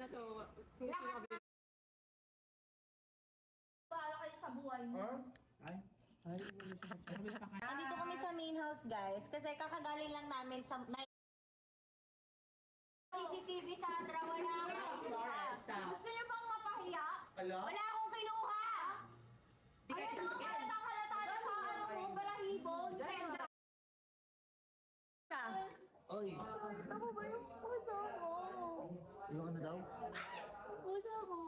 na, so... Lahat na. Bahala kayo sa buhay niyo. Nandito kami sa main house, guys. Kasi kakagaling lang namin sa CCTV, Sandra. Wala akong kinuha. Gusto niyo bang mapahiya? Wala akong kinuha! Ayun ang halatang-halata na sa ano mong balahibo. Sandra. Oy, Ako ba yung puso mo? yung ano daw? Puso mo.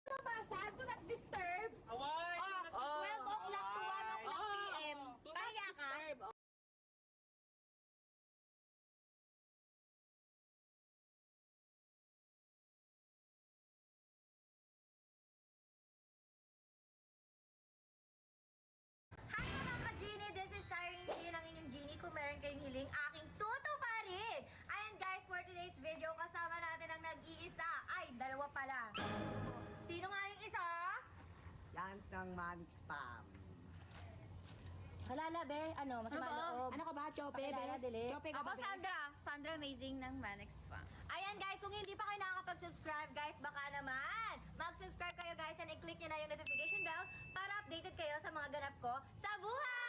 Nabasa? Do not disturb. 12 o'clock to 1 o'clock PM. Pahiya ka? Hi mga ka-Genie! This is Cyrene G, ang inyong Genie. Kung meron kayong hiling, aking tutuparin! Ayan guys, for today's video, kasama natin ang nag-iisa. Ay, dalawa pala. Sino nga yung isa? Lance ng Manic Spam. Kalala, be. Ano, masama loob. Ano ka ba, Chope? Pakilala, dili. Chope ka ba, Ako, Sandra. Sandra Amazing ng Manex pa. Ayan guys, kung hindi pa kayo nakakapag-subscribe guys, baka naman mag-subscribe kayo guys and i-click nyo na yung notification bell para updated kayo sa mga ganap ko sa buhay!